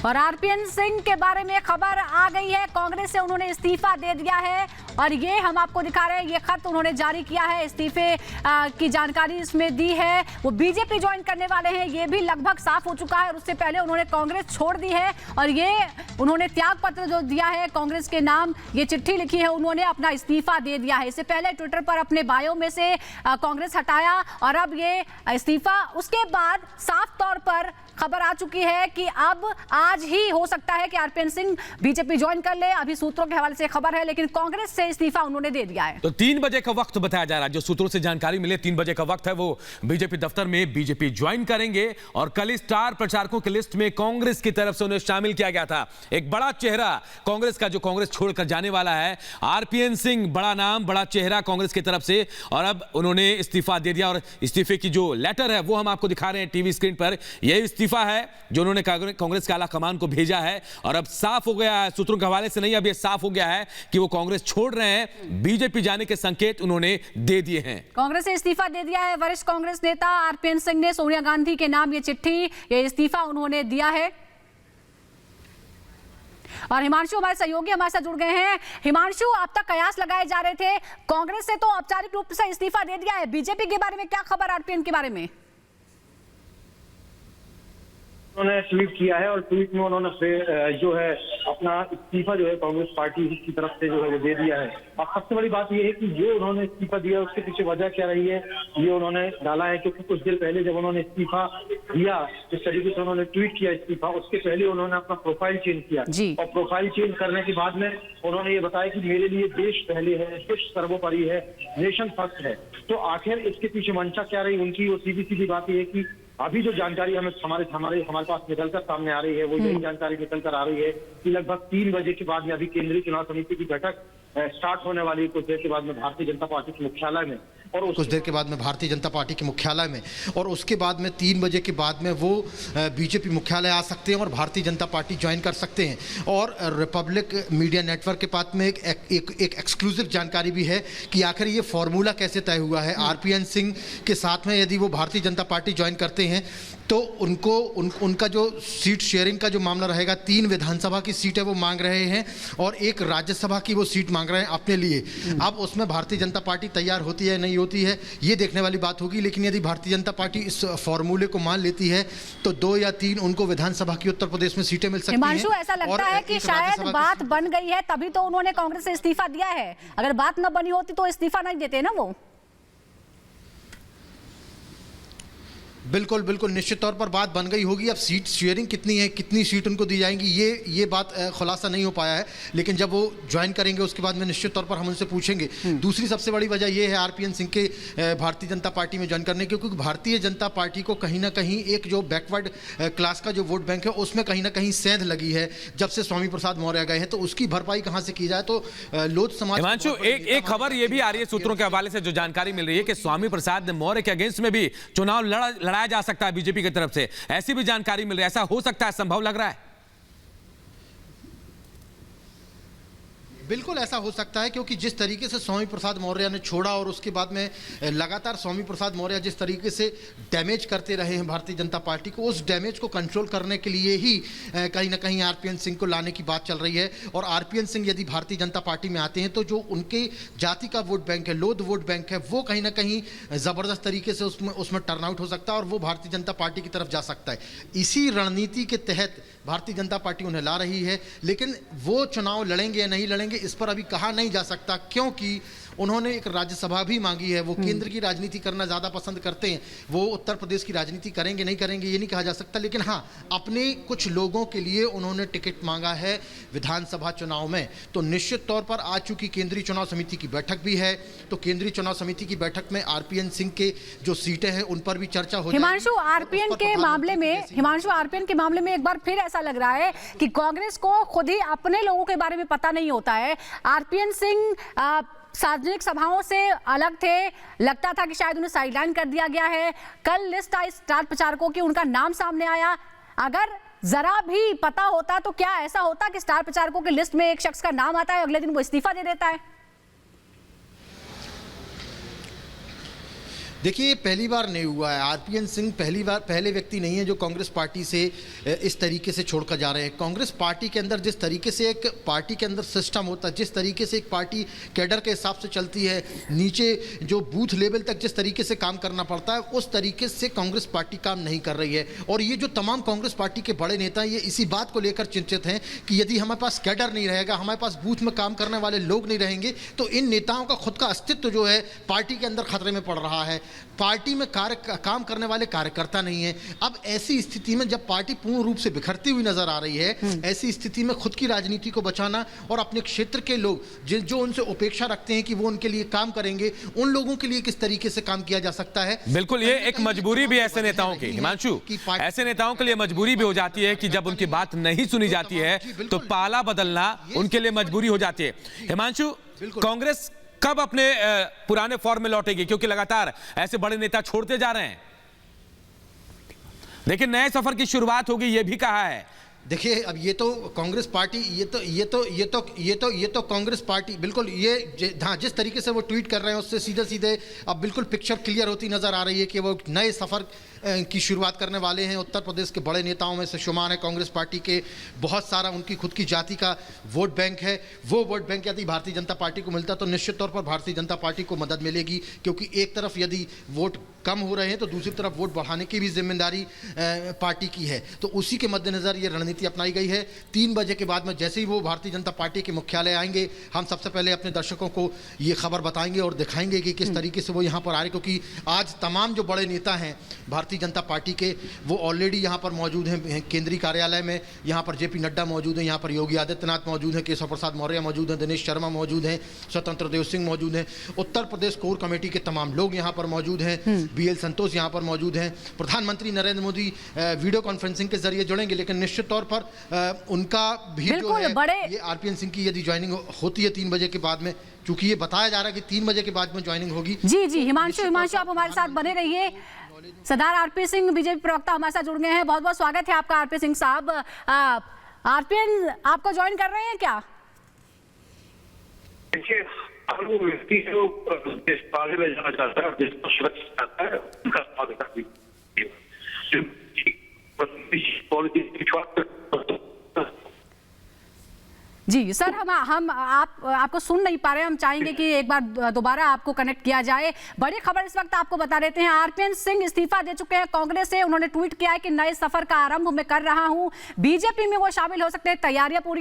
और आरपीएन सिंह के बारे में खबर आ गई है, कांग्रेस से उन्होंने इस्तीफा दे दिया है और ये हम आपको दिखा रहे हैं, ये खत उन्होंने जारी किया है, इस्तीफे की जानकारी इसमें दी है। वो बीजेपी ज्वाइन करने वाले हैं, ये भी लगभग साफ हो चुका है और उससे पहले उन्होंने कांग्रेस छोड़ दी है और ये उन्होंने त्याग पत्र जो दिया है कांग्रेस के नाम, ये चिट्ठी लिखी है, उन्होंने अपना इस्तीफा दे दिया है। इससे पहले ट्विटर पर अपने बायो में से कांग्रेस हटाया और अब ये इस्तीफा, उसके बाद साफ तौर पर खबर आ चुकी है कि अब आज ही हो सकता है कि आरपीएन सिंह बीजेपी ज्वाइन कर ले। अभी सूत्रों के हवाले से खबर है, लेकिन कांग्रेस से इस्तीफा उन्होंने दे दिया है। तो 3 बजे का वक्त बताया जा रहा है, जो सूत्रों से जानकारी मिले 3 बजे का वक्त है, वो बीजेपी दफ्तर में बीजेपी ज्वाइन करेंगे और कल स्टार प्रचारकों की लिस्ट में कांग्रेस की तरफ से उन्हें शामिल किया गया था। एक बड़ा चेहरा कांग्रेस का जो कांग्रेस छोड़कर जाने वाला है, आरपीएन सिंह, बड़ा नाम, बड़ा चेहरा कांग्रेस की तरफ से, और अब उन्होंने इस्तीफा दे दिया और इस्तीफे की जो लेटर है वो हम आपको दिखा रहे हैं टीवी स्क्रीन पर। यह इस्तीफा है जो उन्होंने कांग्रेस के आला कमान को भेजा है और अब साफ हो गया है, सूत्रों के हवाले से नहीं, अब यह साफ हो गया है कि वो कांग्रेस छोड़ रहे हैं, बीजेपी जाने के संकेत उन्होंने दे दिए हैं। कांग्रेस से इस्तीफा दे दिया है वरिष्ठ कांग्रेस नेता आरपीएन सिंह ने, सोनिया गांधी के नाम ये चिट्ठी, ये इस्तीफा उन्होंने दिया है। और हिमांशु हमारे सहयोगी हमारे साथ जुड़ गए हैं। हिमांशु, अब तक कयास लगाए जा रहे थे, कांग्रेस से तो औपचारिक रूप से इस्तीफा दे दिया है, बीजेपी के बारे में क्या खबर, आरपीएन के बारे में? उन्होंने ट्वीट किया है और ट्वीट में उन्होंने जो है अपना इस्तीफा जो है कांग्रेस पार्टी की तरफ से जो है वो दे दिया है। अब सबसे बड़ी बात ये है कि जो उन्होंने इस्तीफा दिया उसके पीछे वजह क्या रही है, ये उन्होंने डाला है क्योंकि कुछ देर पहले जब उन्होंने इस्तीफा दिया, जिस तरीके से उन्होंने ट्वीट किया इस्तीफा, उसके पहले उन्होंने अपना प्रोफाइल चेंज किया और प्रोफाइल चेंज करने के बाद में उन्होंने ये बताया कि मेरे लिए देश पहले है, देश सर्वोपरि है, नेशन फर्स्ट है। तो आखिर इसके पीछे मंशा क्या रही उनकी, वो सीधी सीधी बात ये है कि अभी जो जानकारी हमें हमारे पास निकलकर सामने आ रही है, वो यही जानकारी निकलकर आ रही है कि लगभग 3 बजे के बाद में अभी केंद्रीय चुनाव समिति की बैठक स्टार्ट होने वाली, कुछ देर के बाद में भारतीय जनता पार्टी के मुख्यालय में, और कुछ देर के बाद में भारतीय जनता पार्टी के मुख्यालय में, और उसके बाद में 3 बजे के बाद में वो बीजेपी मुख्यालय आ सकते हैं और भारतीय जनता पार्टी ज्वाइन कर सकते हैं। और रिपब्लिक मीडिया नेटवर्क के पास में एक एक्सक्लूसिव जानकारी भी है कि आखिर ये फॉर्मूला कैसे तय हुआ है। आरपीएन सिंह के साथ में यदि वो भारतीय जनता पार्टी ज्वाइन करते हैं तो उनका जो सीट शेयरिंग का जो मामला रहेगा, 3 विधानसभा की सीटें वो मांग रहे हैं और 1 राज्यसभा की वो सीट मांग रहे हैं अपने लिए। अब उसमें भारतीय जनता पार्टी तैयार होती है नहीं होती है, ये देखने वाली बात होगी, लेकिन यदि भारतीय जनता पार्टी इस फॉर्मूले को मान लेती है तो 2 या 3 उनको विधानसभा की उत्तर प्रदेश में सीटें मिल सकती हैं। हिमांशु, ऐसा लगता है कि शायद बात बन गई है, तभी तो उन्होंने कांग्रेस से इस्तीफा दिया है। अगर बात न बनी होती तो इस्तीफा नहीं देते ना वो। बिल्कुल बिल्कुल, निश्चित तौर पर बात बन गई होगी। अब सीट शेयरिंग कितनी है, कितनी सीट उनको दी जाएंगी, ये बात खुलासा नहीं हो पाया है, लेकिन जब वो ज्वाइन करेंगे उसके बाद में निश्चित तौर पर हम उनसे पूछेंगे। दूसरी सबसे बड़ी वजह ये है आरपीएन सिंह के भारतीय जनता पार्टी में ज्वाइन करने की, क्योंकि भारतीय जनता पार्टी को कहीं ना कहीं एक जो बैकवर्ड क्लास का जो वोट बैंक है उसमें कहीं ना कहीं सेंध लगी है जब से स्वामी प्रसाद मौर्य गए हैं, तो उसकी भरपाई कहाँ से की जाए। तो लोध समाज, हिमांशु, एक खबर ये भी आ रही है सूत्रों के हवाले से, जो जानकारी मिल रही है कि स्वामी प्रसाद मौर्य के अगेंस्ट में भी चुनाव लड़ाया जा सकता है बीजेपी की तरफ से, ऐसी भी जानकारी मिल रही है। ऐसा हो सकता है, संभव लग रहा है? बिल्कुल ऐसा हो सकता है, क्योंकि जिस तरीके से स्वामी प्रसाद मौर्य ने छोड़ा और उसके बाद में लगातार स्वामी प्रसाद मौर्य जिस तरीके से डैमेज करते रहे हैं भारतीय जनता पार्टी को, उस डैमेज को कंट्रोल करने के लिए ही कहीं ना कहीं आरपीएन सिंह को लाने की बात चल रही है। और आरपीएन सिंह यदि भारतीय जनता पार्टी में आते हैं तो जो उनके जाति का वोट बैंक है, लोध वोट बैंक है, वो कहीं ना कहीं ज़बरदस्त तरीके से उसमें टर्नआउट हो सकता है और वो भारतीय जनता पार्टी की तरफ जा सकता है। इसी रणनीति के तहत भारतीय जनता पार्टी उन्हें ला रही है, लेकिन वो चुनाव लड़ेंगे या नहीं लड़ेंगे इस पर अभी कहा नहीं जा सकता, क्योंकि उन्होंने एक राज्यसभा भी मांगी है। वो केंद्र की राजनीति करना ज़्यादा पसंद करते हैं, वो उत्तर प्रदेश की राजनीति करेंगे नहीं करेंगे ये नहीं कहा जा सकता, लेकिन हाँ, अपने कुछ लोगों के लिए उन्होंने टिकट मांगा है विधानसभा चुनाव में। तो निश्चित तौर पर आज चूंकि केंद्रीय चुनाव समिति की बैठक भी है, तो केंद्रीय चुनाव समिति की बैठक में आरपीएन सिंह के जो सीटें हैं उन पर भी चर्चा हो। हिमांशु, आरपीएन के मामले में एक बार फिर ऐसा लग रहा है कि कांग्रेस को खुद ही अपने लोगों के बारे में पता नहीं होता है। आरपीएन सिंह सार्वजनिक सभाओं से अलग थे, लगता था कि शायद उन्हें साइडलाइन कर दिया गया है। कल लिस्ट आई स्टार प्रचारकों की, उनका नाम सामने आया। अगर जरा भी पता होता तो क्या ऐसा होता कि स्टार प्रचारकों की लिस्ट में एक शख्स का नाम आता है, अगले दिन वो इस्तीफा दे देता है? देखिए, पहली बार नहीं हुआ है। आरपीएन सिंह पहले व्यक्ति नहीं है जो कांग्रेस पार्टी से इस तरीके से छोड़कर जा रहे हैं। कांग्रेस पार्टी के अंदर जिस तरीके से एक पार्टी के अंदर सिस्टम होता है, जिस तरीके से एक पार्टी कैडर के हिसाब से चलती है, नीचे जो बूथ लेवल तक जिस तरीके से काम करना पड़ता है, उस तरीके से कांग्रेस पार्टी काम नहीं कर रही है। और ये जो तमाम कांग्रेस पार्टी के बड़े नेता ये इसी बात को लेकर चिंतित हैं कि यदि हमारे पास कैडर नहीं रहेगा, हमारे पास बूथ में काम करने वाले लोग नहीं रहेंगे, तो इन नेताओं का खुद का अस्तित्व जो है पार्टी के अंदर खतरे में पड़ रहा है। पार्टी में काम करने वाले कार्यकर्ता नहीं है। अब ऐसी स्थिति में जब पार्टी पूर्ण रूप से बिखरती हुई नजर आ रही है, ऐसी स्थिति में खुद की राजनीति को बचाना और अपने क्षेत्र के लोग जो उनसे अपेक्षा रखते हैं कि वो उनके लिए काम करेंगे, उन लोगों के लिए किस तरीके से काम किया जा सकता है। बिल्कुल, ये एक मजबूरी भी ऐसे नेताओं की, हिमांशु, ऐसे नेताओं के लिए मजबूरी भी हो जाती है कि जब उनकी बात नहीं सुनी जाती है तो पाला बदलना उनके लिए मजबूरी हो जाती है। हिमांशु, कांग्रेस कब अपने पुराने फॉर्म में लौटेगी, क्योंकि लगातार ऐसे बड़े नेता छोड़ते जा रहे हैं? देखिए, नए सफर की शुरुआत होगी, यह भी कहा है। देखिए, अब ये तो कांग्रेस पार्टी, ये तो कांग्रेस पार्टी बिल्कुल हाँ, जिस तरीके से वो ट्वीट कर रहे हैं उससे सीधे सीधे अब बिल्कुल पिक्चर क्लियर होती नजर आ रही है कि वो नए सफर की शुरुआत करने वाले हैं। उत्तर प्रदेश के बड़े नेताओं में से शुमार है कांग्रेस पार्टी के। बहुत सारा उनकी खुद की जाति का वोट बैंक है। वो वोट बैंक यदि भारतीय जनता पार्टी को मिलता तो निश्चित तौर पर भारतीय जनता पार्टी को मदद मिलेगी, क्योंकि एक तरफ यदि वोट कम हो रहे हैं तो दूसरी तरफ वोट बढ़ाने की भी जिम्मेदारी पार्टी की है। तो उसी के मद्देनजर ये रणनीति अपनाई गई है। 3 बजे के बाद में जैसे ही वो भारतीय जनता पार्टी के मुख्यालय आएंगे, हम सबसे पहले अपने दर्शकों को ये खबर बताएंगे और दिखाएंगे कि किस तरीके से वो यहाँ पर आ रहे, क्योंकि आज तमाम जो बड़े नेता हैं भारतीय जनता पार्टी के, वो ऑलरेडी यहाँ पर मौजूद हैं केंद्रीय कार्यालय में। यहाँ पर जेपी नड्डा मौजूद हैं, यहाँ पर योगी आदित्यनाथ मौजूद हैं, केशव प्रसाद मौर्य मौजूद हैं, दिनेश शर्मा मौजूद हैं, स्वतंत्र देव सिंह मौजूद हैं, उत्तर प्रदेश कोर कमेटी के तमाम लोग यहाँ पर मौजूद हैं, BL संतोष यहाँ पर मौजूद हैं। प्रधानमंत्री नरेंद्र मोदी वीडियो कॉन्फ्रेंसिंग के जरिए जुड़ेंगे, लेकिन निश्चित तौर पर उनका भी जो है ये आरपीएन सिंह की यदि ज्वाइनिंग होती है 3 बजे के बाद में, क्योंकि ये बताया जा रहा है कि 3 बजे के बाद में ज्वाइनिंग होगी। जी हिमांशु आप हमारे साथ बने रहिए। सरदार आरपी सिंह बीजेपी प्रवक्ता हमारे साथ जुड़ गए हैं। बहुत बहुत स्वागत है आपका आरपी सिंह साहब। आरपीएन आपको ज्वाइन कर रहे हैं क्या? देखिए, हर वो व्यक्ति जो देश आगे ले जाना चाहता है, देश को सुरक्षित चाहता है, उनका स्वागत करती है। जी सर, हम आपको सुन नहीं पा रहे हैं। हम चाहेंगे कि एक बार दोबारा आपको कनेक्ट किया जाए। बड़ी खबर इस वक्त आपको बता देते हैं, आरपीएन सिंह इस्तीफा दे चुके हैं कांग्रेस से। उन्होंने ट्वीट किया है कि नए सफर का आरंभ मैं कर रहा हूं, बीजेपी में वो शामिल हो सकते हैं, तैयारियां पूरी